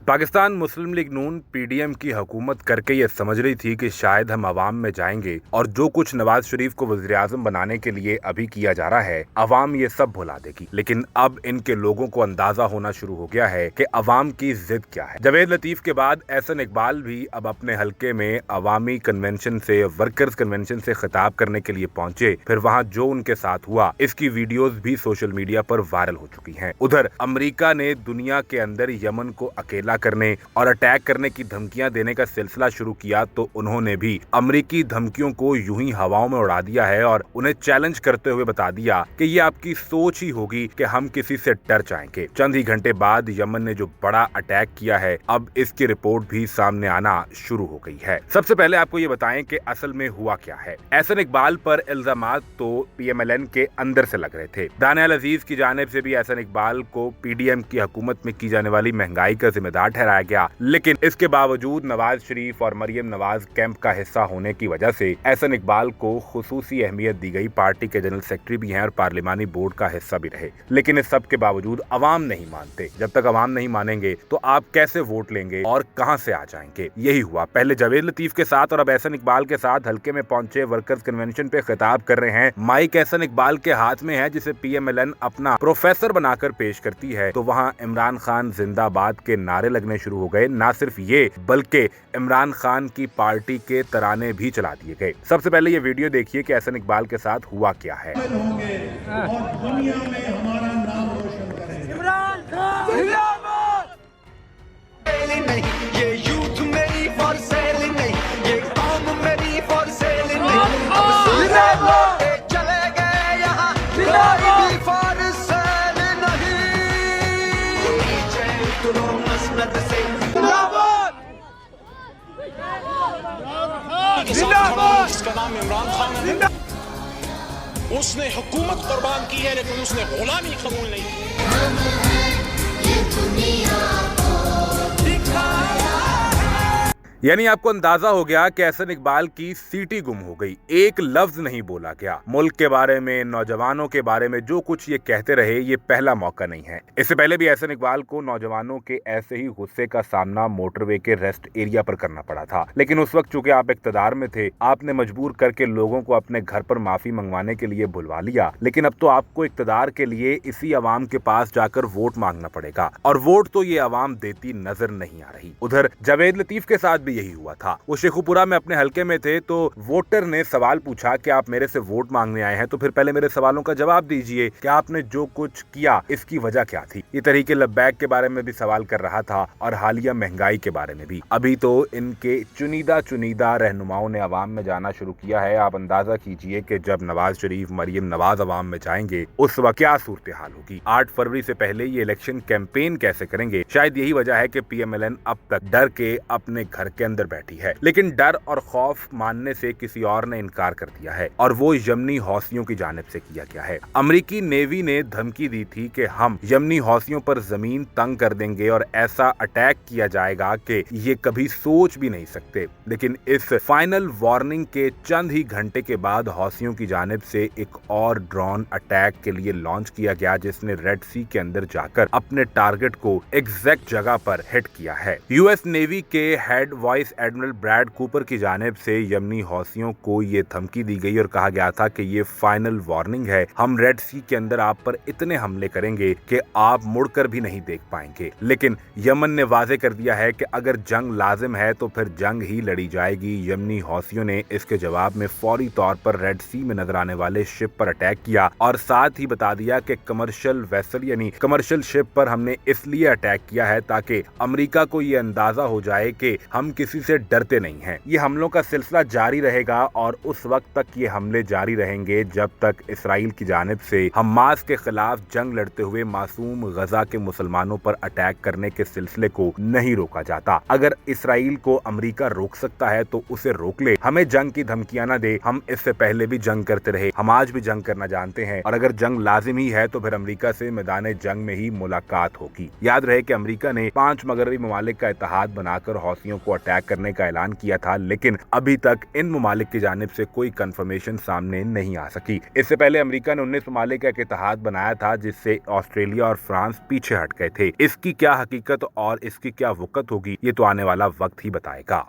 पाकिस्तान मुस्लिम league नून PDM की हुकूमत करके ये समझ रही थी कि शायद हम अवाम में जाएंगे और जो कुछ नवाज शरीफ को वज़ीर आज़म बनाने के लिए अभी किया जा रहा है अवाम ये सब भुला देगी। लेकिन अब इनके लोगों को अंदाजा होना शुरू हो गया है कि अवाम की जिद क्या है। जावेद लतीफ के बाद एहसन इकबाल भी अब अपने हलके में अवामी कन्वेंशन से वर्कर्स कन्वेंशन से खिताब करने के लिए पहुंचे। फिर वहां जो उनके साथ हुआ इसकी वीडियोस भी सोशल मीडिया पर वायरल हो चुकी हैं। उधर अमेरिका ने दुनिया के अंदर यमन को अकेला करने और अटैक करने की धमकियां देने का सिलसिला शुरू किया तो उन्होंने भी अमेरिकी धमकियों को यूं ही हवाओं में उड़ा दिया है और उन्हें चैलेंज करते हुए बता दिया कि ये आपकी सोच ही होगी कि हम किसी से डर जाएंगे। चंद ही घंटे बाद यमन ने जो बड़ा अटैक किया है अब इसकी रिपोर्ट भी सामने आना शुरू हो गई है। सबसे पहले आपको ये बताएं कि असल में हुआ क्या है। एहसन इकबाल पर इल्जामात तो पीएमएलएन के अंदर से लग रहे थे। दानियाल अजीज की जानिब से भी एहसन इकबाल को पीडीएम की हुकूमत में की जाने वाली महंगाई का जिम्मेदार ठहराया गया। लेकिन इसके बावजूद नवाज शरीफ और मरियम नवाज कैंप का हिस्सा होने की वजह से एहसन इकबाल को खुसूसी अहमियत दी गई। पार्टी के जनरल सेक्रेटरी भी हैं और पार्लिमानी बोर्ड का हिस्सा भी रहे। लेकिन इस सब के बावजूद अवाम नहीं मानते। जब तक अवाम नहीं मानेंगे तो आप कैसे वोट लेंगे और कहां से आ जाएंगे। यही हुआ। पहले जावेद लतीफ के साथ और अब एहसन इकबाल के साथ हल्के में पहुंचे वर्कर्स कन्वेंशन पे खिताब कर रहे हैं। माइक एहसन इकबाल के हाथ में है जिसे पीएमएलएन अपना प्रोफेसर बनाकर पेश करती है। तो वहां इमरान खान जिंदाबाद के नारे लगने शुरू हो गए। ना सिर्फ ये बल्कि इमरान खान की पार्टी के तराने भी चला दिए गए। सबसे पहले ये वीडियो देखिए कि एहसन इकबाल के साथ हुआ क्या है। और दुनिया में हमारा नाम रोशन करेंगे। इमरान खान जिंदाबाद। ये यूथ मेरी फॉर सेल नहीं, ये कौम मेरी फॉर सेल नहीं। जिंदाबाद। चले गए यहाँ जिंदाबाद। फॉर सेल नहीं। तुम मसनद से जिंदाबाद। जिसका नाम इमरान खान है, उसने हुकूमत कुर्बान की है लेकिन उसने गुलामी कबूल नहीं की। यानी आपको अंदाजा हो गया कि एहसन इकबाल की सीटी गुम हो गई। एक लफ्ज नहीं बोला गया। मुल्क के बारे में, नौजवानों के बारे में जो कुछ ये कहते रहे ये पहला मौका नहीं है। इससे पहले भी एहसन इकबाल को नौजवानों के ऐसे ही गुस्से का सामना मोटरवे के रेस्ट एरिया पर करना पड़ा था। लेकिन उस वक्त चूंकि आप इक्तदार में थे, आपने मजबूर करके लोगों को अपने घर पर माफी मंगवाने के लिए बुलवा लिया। लेकिन अब तो आपको इक्तदार के लिए इसी अवाम के पास जाकर वोट मांगना पड़ेगा और वोट तो ये अवाम देती नजर नहीं आ रही। उधर जावेद लतीफ के साथ यही हुआ था। वो शेखुपुरा में अपने हलके में थे तो वोटर ने सवाल पूछा कि आप मेरे से वोट मांगने आए हैं तो फिर पहले मेरे सवालों का जवाब दीजिए कि आपने जो कुछ किया इसकी वजह क्या थी। ये तरीके लब्बैक के बारे में भी सवाल कर रहा था और हालिया महंगाई के बारे में भी। अभी तो इनके चुनीदा रहनुमाओं ने अवाम में जाना शुरू किया है। आप अंदाजा कीजिए कि जब नवाज शरीफ, मरियम नवाज अवाम में जाएंगे उस वक्त क्या सूरत हाल होगी। 8 फरवरी से पहले ये इलेक्शन कैंपेन कैसे करेंगे। शायद यही वजह है कि पीएमएलएन अब तक डर के अपने घर के अंदर बैठी है। लेकिन डर और खौफ मानने से किसी और ने इनकार कर दिया है और वो यमनी हौसियों की जानिब से किया गया है। अमेरिकी नेवी ने धमकी दी थी कि हम यमनी हौसियों पर जमीन तंग कर देंगे और ऐसा अटैक किया जाएगा कि ये कभी सोच भी नहीं सकते। लेकिन इस फाइनल वार्निंग के चंद ही घंटे के बाद हौसियों की जानिब से एक और ड्रोन अटैक के लिए लॉन्च किया गया जिसने रेड सी के अंदर जाकर अपने टारगेट को एग्जैक्ट जगह पर हिट किया है। यूएस नेवी के head vice admiral Brad Cooper की जानिब से यमनी हौसियों को ये धमकी दी गई और कहा गया था कि ये फाइनल वार्निंग है। हम रेड सी के अंदर आप पर इतने हमले करेंगे कि आप मुड़कर भी नहीं देख पाएंगे। लेकिन यमन ने वाजे कर दिया है कि अगर जंग लाजिम है तो फिर जंग ही लड़ी जाएगी। यमनी हौसियों ने इसके जवाब में फौरी तौर पर रेड सी में नजर आने वाले शिप पर अटैक किया और साथ ही बता दिया कि कमर्शियल वेसल यानी कमर्शियल शिप पर हमने इसलिए अटैक किया है ताकि अमेरिका को ये अंदाजा हो जाए कि हम किसी से डरते नहीं हैं। ये हमलों का सिलसिला जारी रहेगा और उस वक्त तक ये हमले जारी रहेंगे जब तक इसराइल की जानिब से हमास के खिलाफ जंग लड़ते हुए मासूम गजा के मुसलमानों पर अटैक करने के सिलसिले को नहीं रोका जाता। अगर इसराइल को अमेरिका रोक सकता है तो उसे रोक ले। हमें जंग की धमकियां न दे। हम इससे पहले भी जंग करते रहे, हम आज भी जंग करना जानते हैं और अगर जंग लाजिम ही है तो फिर अमेरिका से मैदान जंग में ही मुलाकात होगी। याद रहे कि अमेरिका ने 5 मगरबी ममालिक का इत्तेहाद बनाकर हौसियों को अटैक करने का ऐलान किया था, लेकिन अभी तक इन ममालिक की जानिब से कोई कंफर्मेशन सामने नहीं आ सकी। इससे पहले अमेरिका ने 19 ममालिक का एक इत्तेहाद बनाया था, जिससे ऑस्ट्रेलिया और फ्रांस पीछे हट गए थे। इसकी क्या हकीकत और इसकी क्या वक़्त होगी, ये तो आने वाला वक्त ही बताएगा।